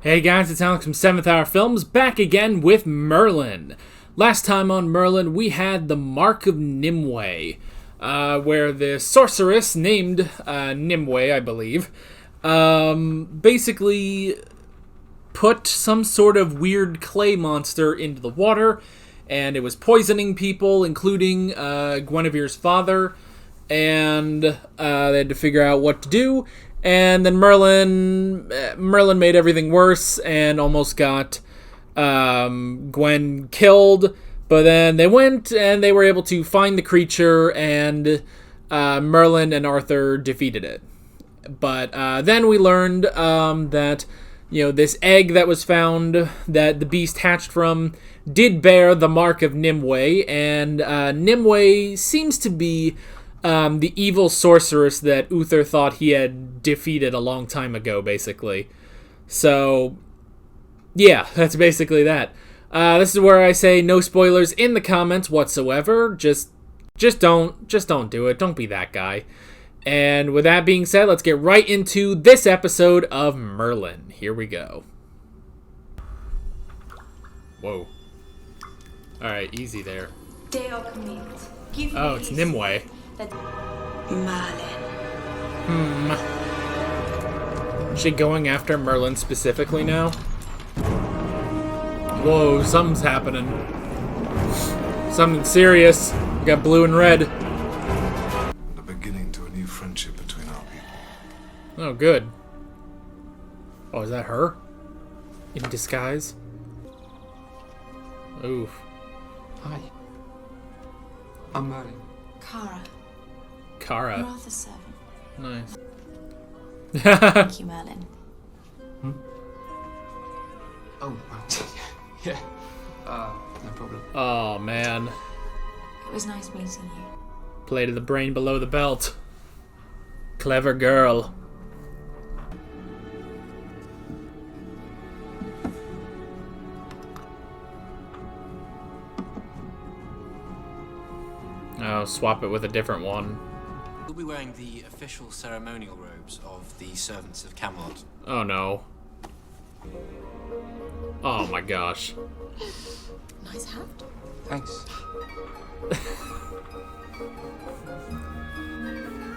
Hey guys, it's Alex from 7th Hour Films, back again with Merlin. Last time on Merlin, we had the Mark of Nimue, where the sorceress named Nimue, I believe, basically put some sort of weird clay monster into the water, and it was poisoning people, including Guinevere's father, and they had to figure out what to do. And then Merlin made everything worse and almost got Gwen killed. But then they went and they were able to find the creature, and Merlin and Arthur defeated it. But then we learned that this egg that was found that the beast hatched from did bear the mark of Nimue, and Nimue seems to be the evil sorceress that Uther thought he had defeated a long time ago, basically. So, yeah, that's basically that. This is where I say no spoilers in the comments whatsoever. Just don't do it. Don't be that guy. And with that being said, let's get right into this episode of Merlin. Here we go. Whoa. Alright, easy there. Oh, it's Nimue. Merlin. Is she going after Merlin specifically now? Whoa, something's happening. Something serious. We got blue and red. The beginning to a new friendship between our people. Oh, good. Oh, is that her? In disguise? Oof. Hi. I'm Merlin. Kara. You're Arthur's servant. Nice. Thank you, Merlin. Oh, yeah. No problem. Oh, man. It was nice meeting you. Play to the brain below the belt. Clever girl. Oh, swap it with a different one. We'll be wearing the official ceremonial robes of the servants of Camelot. Oh no. Oh my gosh. Nice hat. Thanks.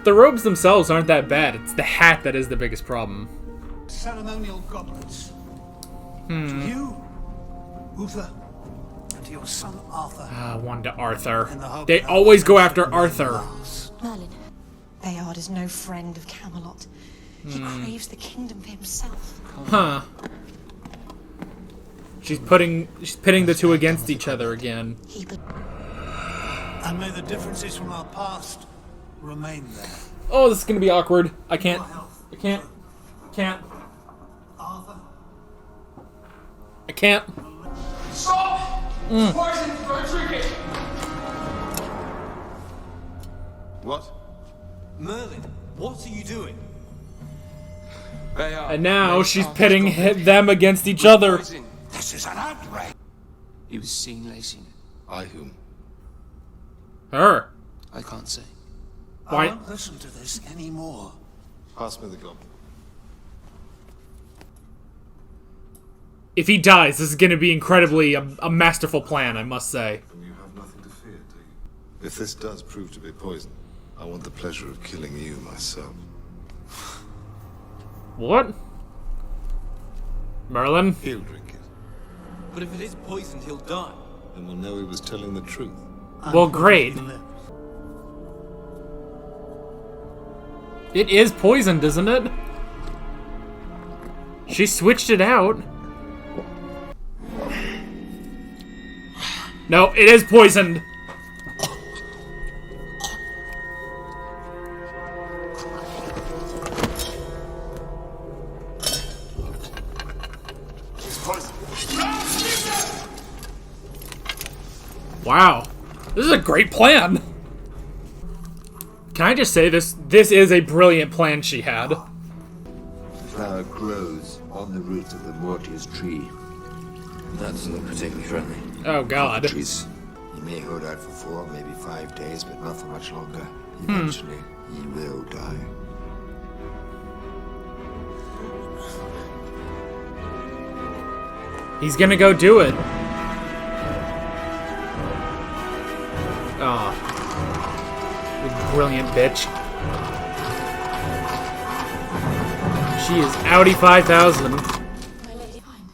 The robes themselves aren't that bad. It's the hat that is the biggest problem. Ceremonial goblets. To you, Uther, and to your son Arthur. One to Arthur. They always go after Arthur. Merlin. Bayard is no friend of Camelot. He craves the kingdom for himself. Huh. She's pitting the two against each other again. And may the differences from our past remain there. Oh, this is gonna be awkward. I can't. Arthur? I can't. Stop! Poison! Don't drink it! What? Merlin, what are you doing? And now she's pitting them against each other. This is an outrage. He was seen lacing it. By whom? Her. I can't say. Why? I won't listen to this anymore. Pass me the goblet. If he dies, this is gonna be incredibly a masterful plan, I must say. And you have nothing to fear, do you? If this does prove to be poison, I want the pleasure of killing you myself. What? Merlin? He'll drink it. But if it is poisoned, he'll die. Then we'll know he was telling the truth. Well, great. It is poisoned, isn't it? She switched it out. No, it is poisoned. Wow. This is a great plan. Can I just say this is a brilliant plan she had. The flower grows on the roots of the Mortier's tree. That doesn't look particularly friendly. Oh god. Trees. He may hold out for 4, maybe 5 days, but not for much longer. Eventually, he will die. He's gonna go do it. Oh. You brilliant bitch. She is Audi 5000.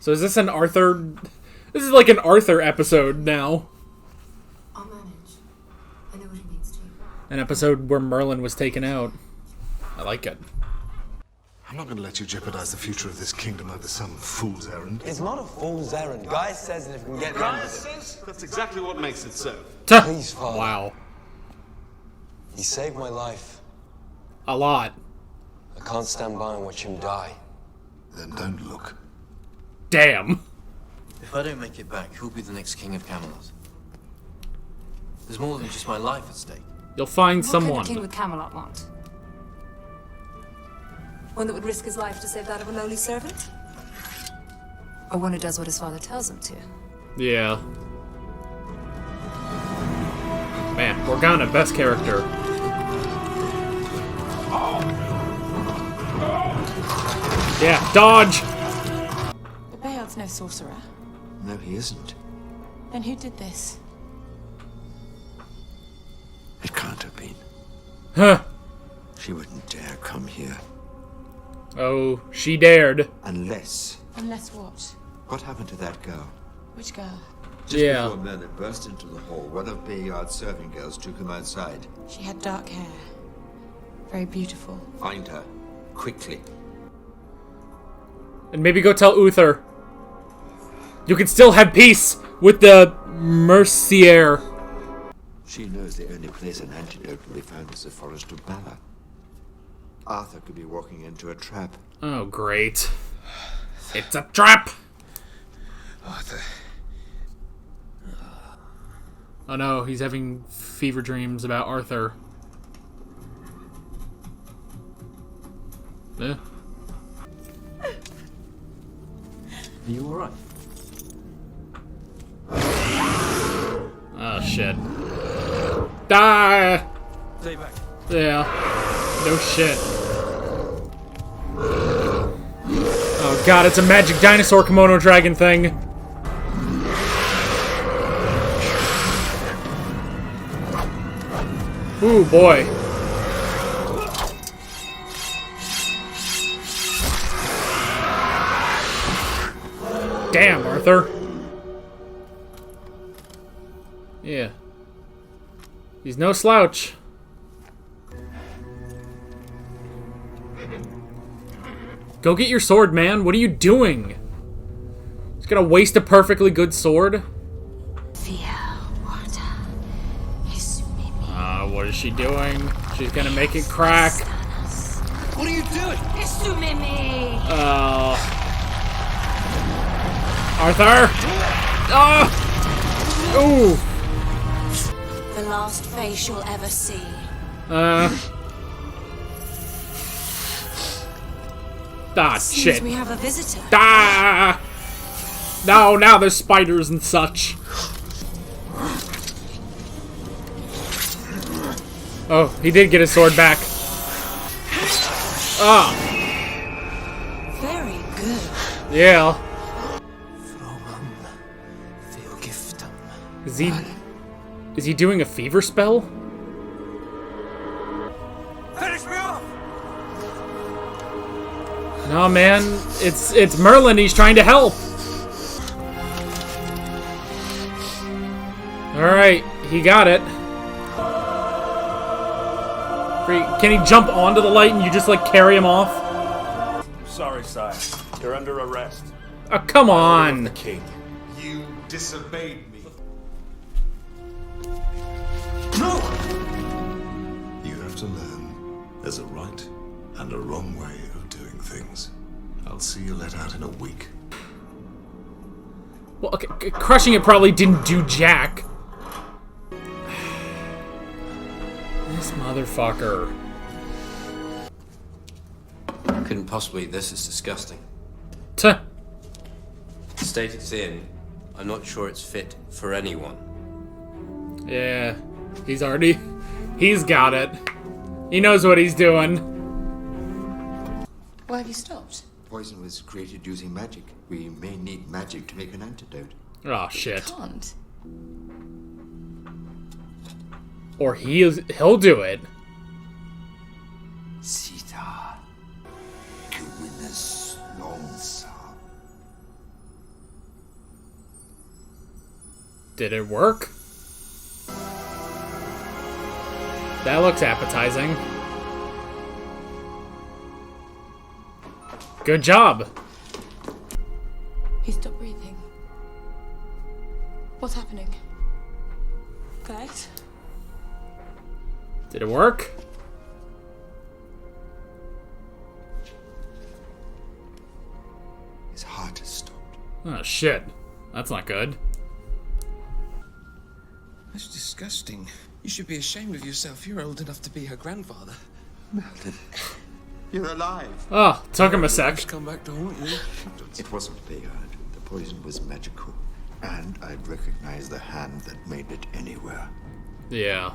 So is this an Arthur... This is like an Arthur episode now. I'll manage. I know what he needs to. An episode where Merlin was taken out. I like it. I'm not going to let you jeopardize the future of this kingdom over some fool's errand. It's not a fool's errand. Guy says that if we can get round Guy says? That's exactly what makes it so. Please, Father. Wow. He saved my life. A lot. I can't stand by and watch him die. Then don't look. Damn. If I don't make it back, who'll be the next king of Camelot? There's more than just my life at stake. You'll find What someone. could a king with Camelot want? One that would risk his life to save that of a lowly servant? Or one who does what his father tells him to? Yeah. Man, Morgana, best character. Yeah, dodge! But Bayard's no sorcerer. No, he isn't. Then who did this? It can't have been. Huh. She wouldn't dare come here. Oh, she dared. Unless... Unless what? What happened to that girl? Which girl? Just Yeah. before Merlin burst into the hall, one of Bayard's serving girls took him outside. She had dark hair. Very beautiful. Find her. Quickly. And maybe go tell Uther. You can still have peace with the Mercier. She knows the only place an antidote can be found is the Forest of Bala. Arthur could be walking into a trap. Oh, great. It's a trap! Arthur. Oh no, he's having fever dreams about Arthur. Eh? Are you alright? Oh shit. Die! Stay back. Yeah. No shit. Oh god, it's a magic dinosaur kimono dragon thing. Ooh, boy. Damn, Arthur. Yeah. He's no slouch. Go get your sword, man. What are you doing? Just gonna waste a perfectly good sword? What is she doing? She's gonna make it crack. What are you doing? Arthur! Ah! Ooh! The last face you'll ever see. Shit. We have a visitor. Ah! No, now there's spiders and such. Oh, he did get his sword back. Ah! Very good. Yeah. Is he doing a fever spell? Finish me off! No, man, it's Merlin. He's trying to help. All right, he got it. Can he jump onto the light and you just like carry him off? Sorry, sire. You're under arrest. Oh, come on. The king. You disobeyed me. No! You have to learn there's a right and a wrong way of doing things. I'll see you let out in a week. Well, okay, crushing it probably didn't do jack. This motherfucker. Couldn't possibly. This is disgusting. Tuh. The state it's in, I'm not sure it's fit for anyone. Yeah, he's got it. He knows what he's doing. Why have you stopped? Poison was created using magic. We may need magic to make an antidote. Oh, shit. Can't. Or he'll do it. Sita, Gewinnes Longsam. Did it work? That looks appetizing. Good job. He stopped breathing. What's happening? Guys? Did it work? His heart has stopped. Oh, shit. That's not good. That's disgusting. You should be ashamed of yourself. You're old enough to be her grandfather. Merlin, you're alive. Oh, took him a sec. Come back to haunt you. It wasn't Bayard. The poison was magical. And I'd recognize the hand that made it anywhere. Yeah.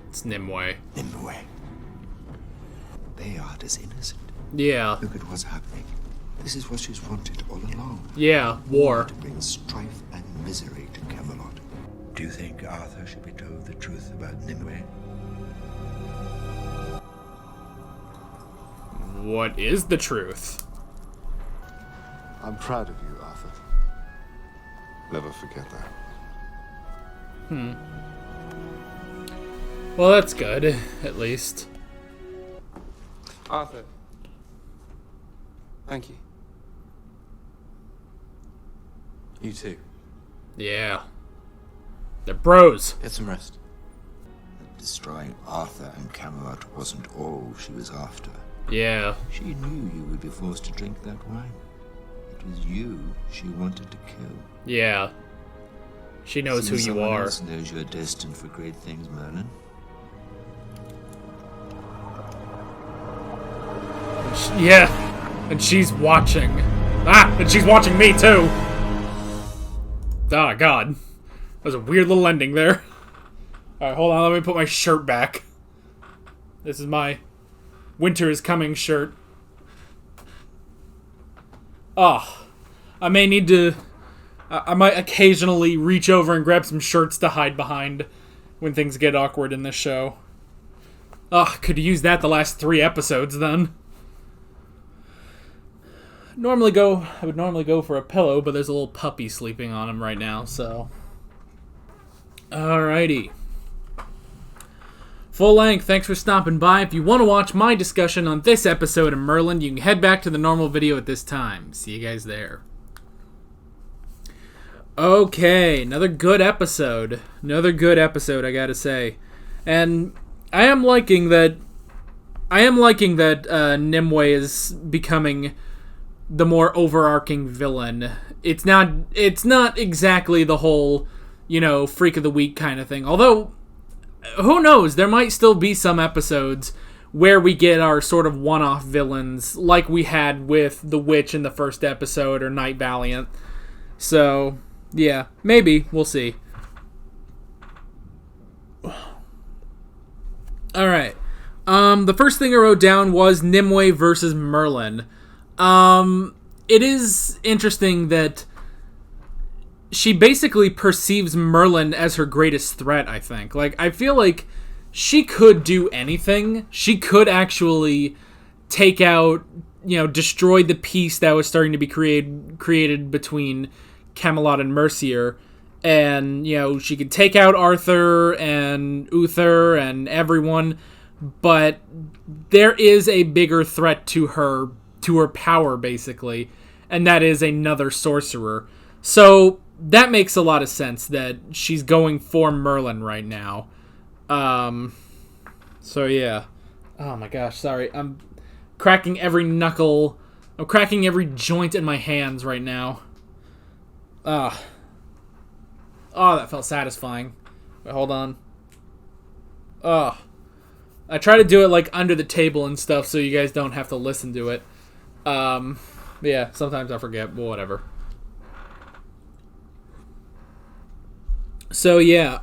It's Nimue. Nimue. Bayard is innocent. Yeah. Look at what's happening. This is what she's wanted all along. Yeah, war. To bring strife and misery to Camelot. Do you think Arthur should be told the truth about Nimue? What is the truth? I'm proud of you, Arthur. Never forget that. Well, that's good, at least. Arthur. Thank you. You too. Yeah. They're bros. Get some rest. Destroying Arthur and Camelot wasn't all she was after. Yeah. She knew you would be forced to drink that wine. It was you she wanted to kill. Yeah. She knows who you Someone are. else knows you're destined for great things, Merlin. Yeah. And she's watching. Ah! And she's watching me, too! Oh, God. That was a weird little ending there. Alright, hold on. Let me put my shirt back. This is my winter is coming shirt. Oh. I may need to... I might occasionally reach over and grab some shirts to hide behind when things get awkward in this show. Ugh, could have used that the last 3 episodes then. I would normally go for a pillow, but there's a little puppy sleeping on him right now, so. Alrighty. Full length, thanks for stopping by. If you want to watch my discussion on this episode of Merlin, you can head back to the normal video at this time. See you guys there. Okay, another good episode. Another good episode, I gotta say. And I am liking that Nimue is becoming the more overarching villain. It's not exactly the whole, freak of the week kind of thing. Although, who knows? There might still be some episodes where we get our sort of one-off villains, like we had with the Witch in the first episode or Knight Valiant. So, yeah, maybe. We'll see. Alright. The first thing I wrote down was Nimue versus Merlin. It is interesting that she basically perceives Merlin as her greatest threat, I think. Like, I feel like she could do anything. She could actually take out, destroy the peace that was starting to be created between Camelot and Mercier. And, she could take out Arthur and Uther and everyone. But there is a bigger threat to her power, basically, and that is another sorcerer. So that makes a lot of sense that she's going for Merlin right now. So yeah. Oh my gosh, sorry. I'm cracking every knuckle. I'm cracking every joint in my hands right now. Oh, that felt satisfying. Wait, hold on. I try to do it like under the table and stuff so you guys don't have to listen to it. Yeah, sometimes I forget, but whatever. So yeah,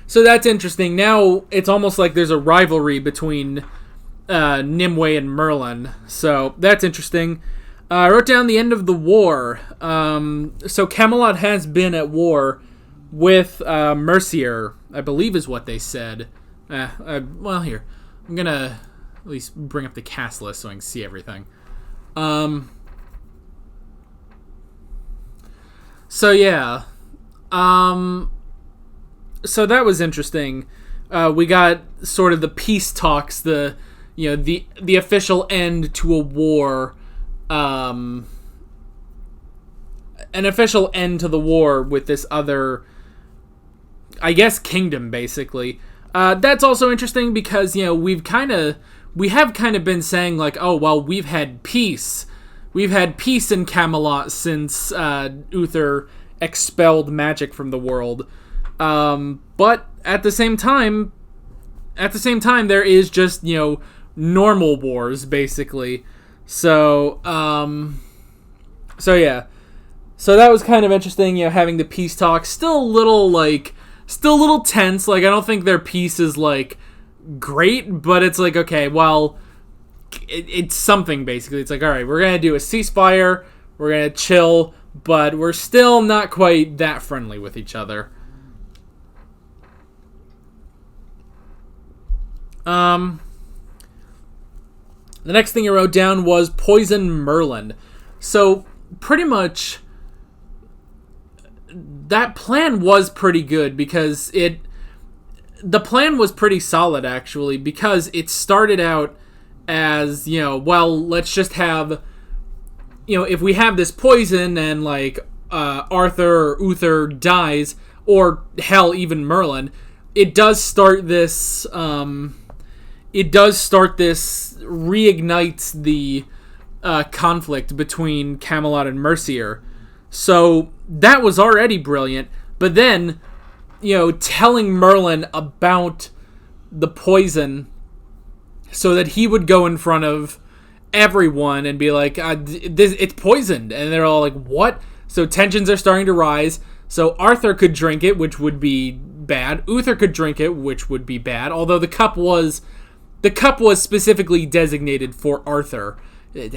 so that's interesting. Now it's almost like there's a rivalry between Nimue and Merlin. So that's interesting. I wrote down the end of the war. So Camelot has been at war with Mercier, I believe is what they said. Well, here. I'm going to at least bring up the cast list so I can see everything. So, yeah. So that was interesting. We got sort of the peace talks, the official end to a war, an official end to the war with this other, I guess, kingdom, basically. That's also interesting because, we have kind of been saying, like, oh, well, we've had peace. We've had peace in Camelot since Uther expelled magic from the world. But at the same time, there is just, normal wars, basically. So yeah. So that was kind of interesting, having the peace talk. Still a little tense. Like, I don't think their peace is, like, great, but it's like, okay, well, it's something, basically. It's like, all right, we're going to do a ceasefire, we're going to chill, but we're still not quite that friendly with each other. The next thing I wrote down was Poisoned Merlin. So, pretty much, that plan was pretty good because the plan was pretty solid, actually, because it started out as, well, let's just have, if we have this poison and, like, Arthur or Uther dies, or hell, even Merlin, it does start this, reignites the conflict between Camelot and Mercier. So that was already brilliant. But then, telling Merlin about the poison so that he would go in front of everyone and be like, it's poisoned. And they're all like, what? So tensions are starting to rise. So Arthur could drink it, which would be bad. Uther could drink it, which would be bad. Although the cup was specifically designated for Arthur.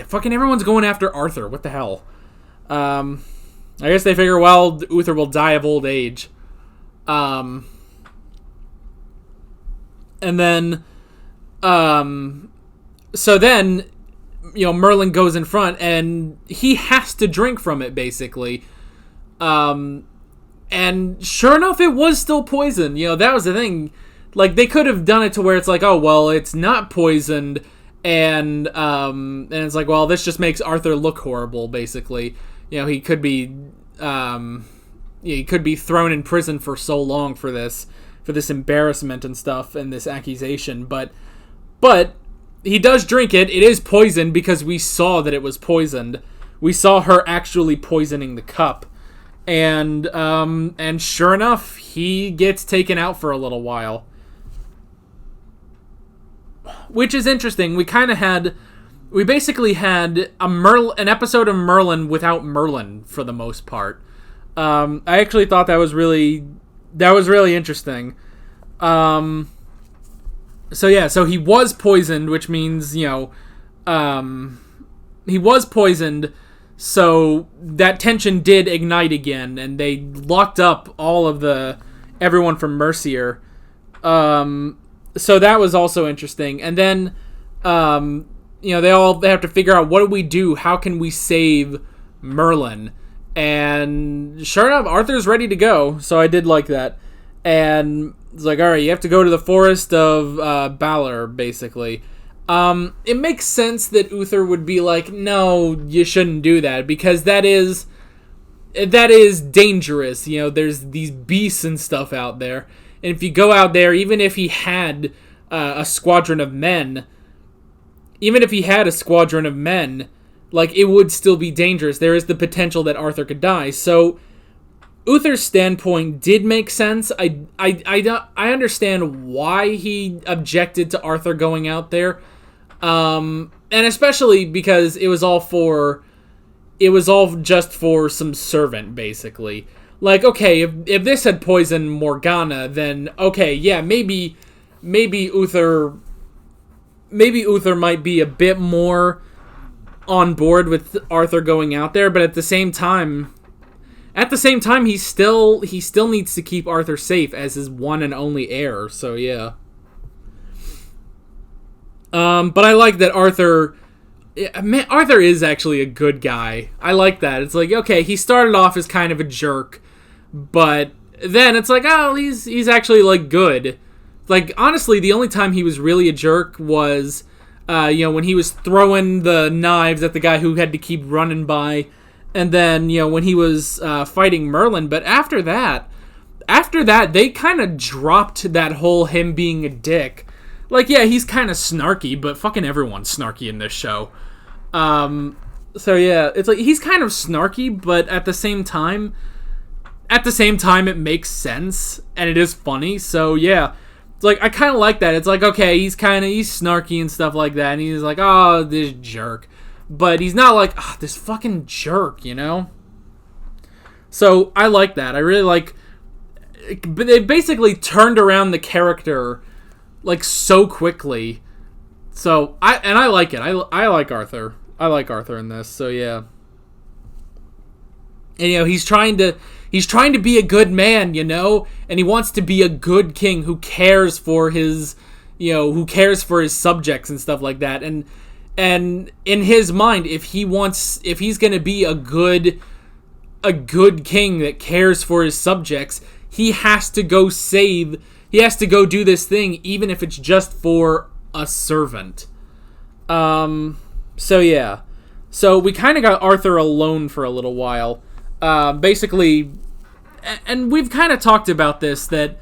Fucking everyone's going after Arthur. What the hell? I guess they figure, well, Uther will die of old age. And then, so then, Merlin goes in front and he has to drink from it, basically. And sure enough, it was still poisoned. That was the thing. Like, they could have done it to where it's like, oh, well, it's not poisoned, and it's like, well, this just makes Arthur look horrible, basically. He could be, he could be thrown in prison for so long for this embarrassment and stuff, and this accusation, but he does drink it. It is poisoned because we saw that it was poisoned. We saw her actually poisoning the cup, and sure enough, he gets taken out for a little while. Which is interesting. We basically had an episode of Merlin without Merlin for the most part. I actually thought that was really interesting. So yeah, so he was poisoned, which means, he was poisoned, so that tension did ignite again, and they locked up everyone from Mercier. So that was also interesting. And then, they have to figure out, what do we do? How can we save Merlin? And sure enough, Arthur's ready to go. So I did like that. And it's like, all right, you have to go to the forest of Balor, basically. It makes sense that Uther would be like, no, you shouldn't do that, because that is dangerous. There's these beasts and stuff out there. And if you go out there, even if he had a squadron of men, like, it would still be dangerous. There is the potential that Arthur could die. So Uther's standpoint did make sense. I understand why he objected to Arthur going out there, and especially because it was all just for some servant, basically. Like, okay, if this had poisoned Morgana, then okay, yeah, maybe Uther might be a bit more on board with Arthur going out there, but at the same time, he still needs to keep Arthur safe as his one and only heir. So yeah. But I like that Arthur is actually a good guy. I like that. It's like, okay, he started off as kind of a jerk, but then it's like, oh, he's actually like good. Like, honestly, the only time he was really a jerk was, when he was throwing the knives at the guy who had to keep running by, and then, when he was fighting Merlin. But after that, they kind of dropped that whole him being a dick. Like, yeah, he's kind of snarky, but fucking everyone's snarky in this show. So yeah, it's like, he's kind of snarky, but at the same time, it makes sense, and it is funny, so yeah. It's like, I kind of like that. It's like, okay, he's snarky and stuff like that, and he's like, oh, this jerk. But he's not like, oh, this fucking jerk, So, I like that. I really like... But they basically turned around the character, like, so quickly. So, I like it. I like Arthur. I like Arthur in this, so yeah. And, he's trying to be a good man, and he wants to be a good king who cares for his, subjects and stuff like that. And in his mind, if he's going to be a good king that cares for his subjects, he has to go do this thing, even if it's just for a servant. So yeah. So we kind of got Arthur alone for a little while. Basically, and we've kind of talked about this, that,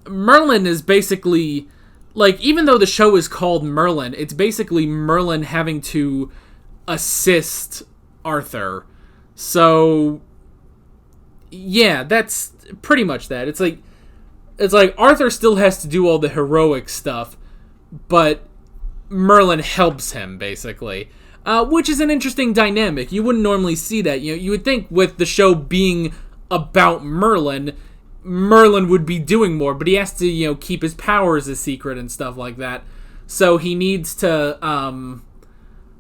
Merlin is basically, like, even though the show is called Merlin, it's basically Merlin having to assist Arthur. So, yeah, that's pretty much that. It's like Arthur still has to do all the heroic stuff, but Merlin helps him, basically. Which is an interesting dynamic. You wouldn't normally see that. You would think with the show being about Merlin would be doing more, but he has to, keep his powers a secret and stuff like that. So he needs to,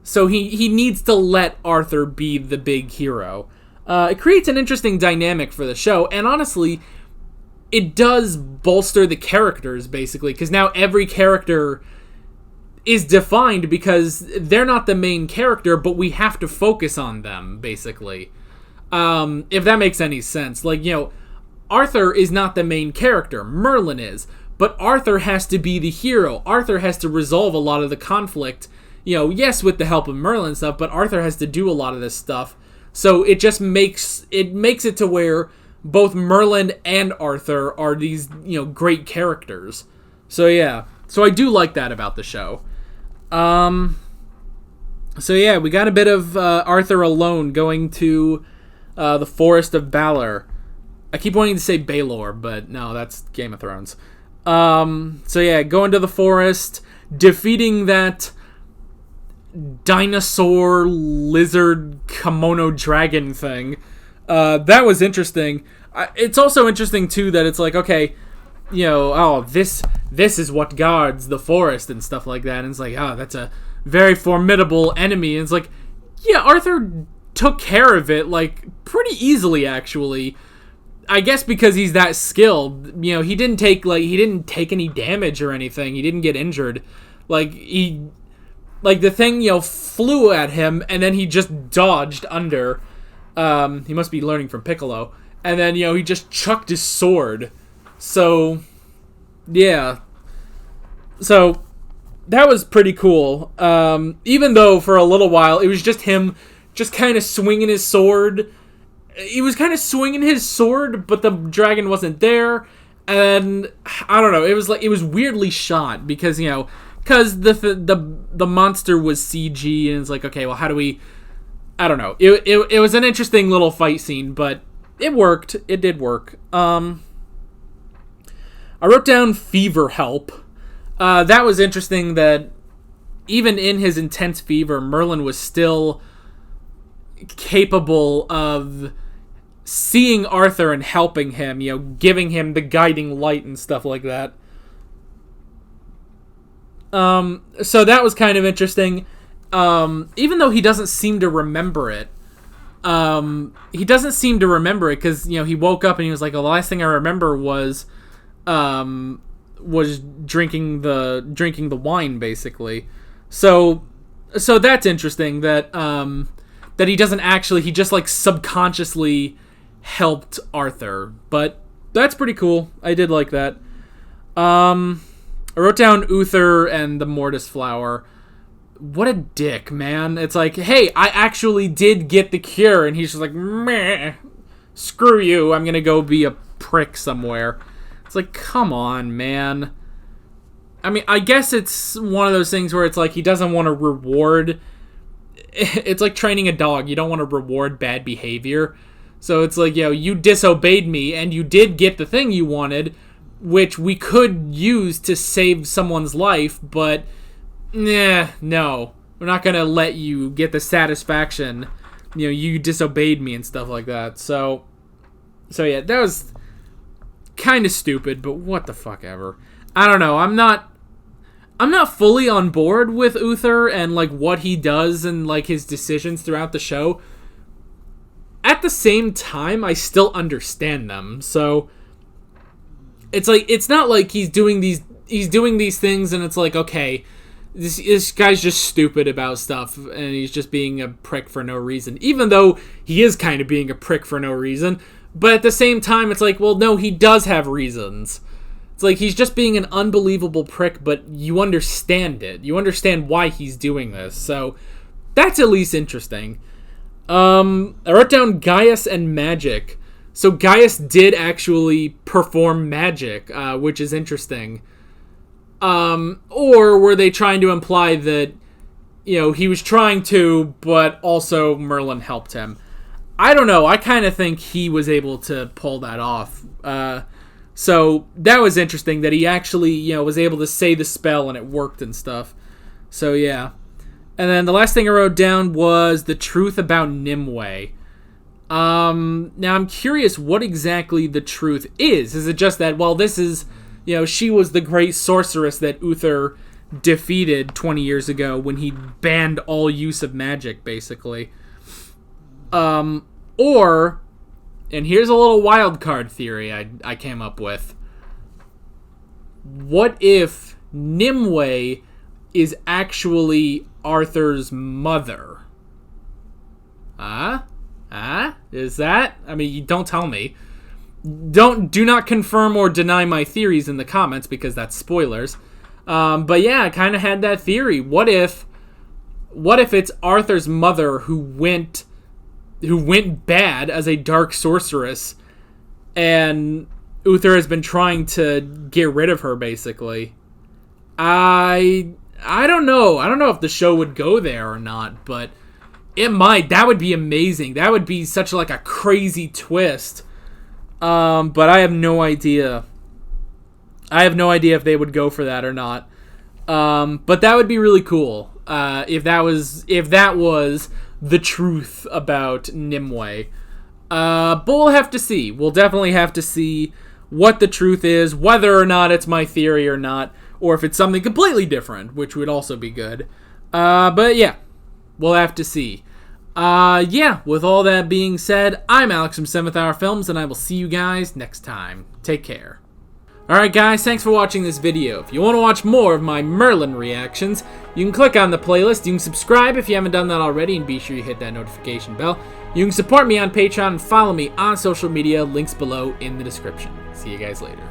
he needs to let Arthur be the big hero. It creates an interesting dynamic for the show, and honestly, it does bolster the characters, basically, because now every character is defined because they're not the main character, but we have to focus on them, basically. If that makes any sense. Like, Arthur is not the main character. Merlin is. But Arthur has to be the hero. Arthur has to resolve a lot of the conflict. Yes, with the help of Merlin and stuff, but Arthur has to do a lot of this stuff. So it just makes it to where both Merlin and Arthur are these, great characters. So yeah. So I do like that about the show. So yeah, we got a bit of Arthur alone going to the Forest of Balor. I keep wanting to say Baelor, but no, that's Game of Thrones. So yeah, going to the forest, defeating that dinosaur lizard kimono dragon thing. That was interesting. It's also interesting too that it's like, okay, this is what guards the forest and stuff like that. And it's like, that's a very formidable enemy. And it's like, yeah, Arthur took care of it, like, pretty easily, actually. I guess because he's that skilled. He didn't take any damage or anything. He didn't get injured. The thing, flew at him, and then he just dodged under. He must be learning from Piccolo. And then, he just chucked his sword. So, yeah. So, that was pretty cool. Even though for a little while it was just him just kind of swinging his sword. He was kind of swinging his sword, but the dragon wasn't there. And I don't know, it was weirdly shot because, because the monster was CG, and it's like, okay, well, how do we... I don't know. It was an interesting little fight scene, but it worked. It did work. I wrote down fever help. That was interesting that even in his intense fever, Merlin was still capable of seeing Arthur and helping him, giving him the guiding light and stuff like that. So that was kind of interesting. even though he doesn't seem to remember it, because, you know, he woke up and he was like, the last thing I remember was drinking the wine, basically. So that's interesting that he doesn't actually, he just like subconsciously helped Arthur, but that's pretty cool. I did like that. I wrote down Uther and the Mortis Flower. What a dick, man. It's like, hey, I actually did get the cure, and he's just like, meh, screw you, I'm gonna go be a prick somewhere. It's like, come on, man. I mean, I guess it's one of those things where it's like he doesn't want to reward. It's like training a dog. You don't want to reward bad behavior. So it's like, you disobeyed me, and you did get the thing you wanted, which we could use to save someone's life, but no. We're not going to let you get the satisfaction. You disobeyed me and stuff like that. So yeah, that was kind of stupid, but what the fuck ever. I don't know. I'm not fully on board with Uther and like what he does and like his decisions throughout the show. At the same time, I still understand them. So it's like, it's not like he's doing these things and it's like, okay, this guy's just stupid about stuff and he's just being a prick for no reason. Even though he is kind of being a prick for no reason, but at the same time, it's like, well, no, he does have reasons. It's like he's just being an unbelievable prick, but you understand it. You understand why he's doing this. So that's at least interesting. I wrote down Gaius and magic. So Gaius did actually perform magic, which is interesting. Or were they trying to imply that, he was trying to, but also Merlin helped him? I don't know. I kind of think he was able to pull that off. So that was interesting that he actually, was able to say the spell and it worked and stuff. So yeah. And then the last thing I wrote down was the truth about Nimue. Now I'm curious what exactly the truth is. Is it just that, well, this is, she was the great sorceress that Uther defeated 20 years ago when he banned all use of magic, basically. Or, and here's a little wild card theory I came up with. What if Nimue is actually Arthur's mother? Is that? I mean, you don't tell me. Do not confirm or deny my theories in the comments because that's spoilers. But yeah, I kind of had that theory. What if it's Arthur's mother who went bad as a dark sorceress, and Uther has been trying to get rid of her, basically? I don't know. I don't know if the show would go there or not, but it might. That would be amazing. That would be such like a crazy twist. But I have no idea. I have no idea if they would go for that or not. But that would be really cool. If that was the truth about Nimue. But we'll have to see. We'll definitely have to see what the truth is, whether or not it's my theory or not, or if it's something completely different, which would also be good. But yeah, we'll have to see. Yeah, with all that being said, I'm Alex from 7th Hour Films, and I will see you guys next time. Take care. Alright guys, thanks for watching this video. If you want to watch more of my Merlin reactions, you can click on the playlist, you can subscribe if you haven't done that already, and be sure you hit that notification bell. You can support me on Patreon and follow me on social media, links below in the description. See you guys later.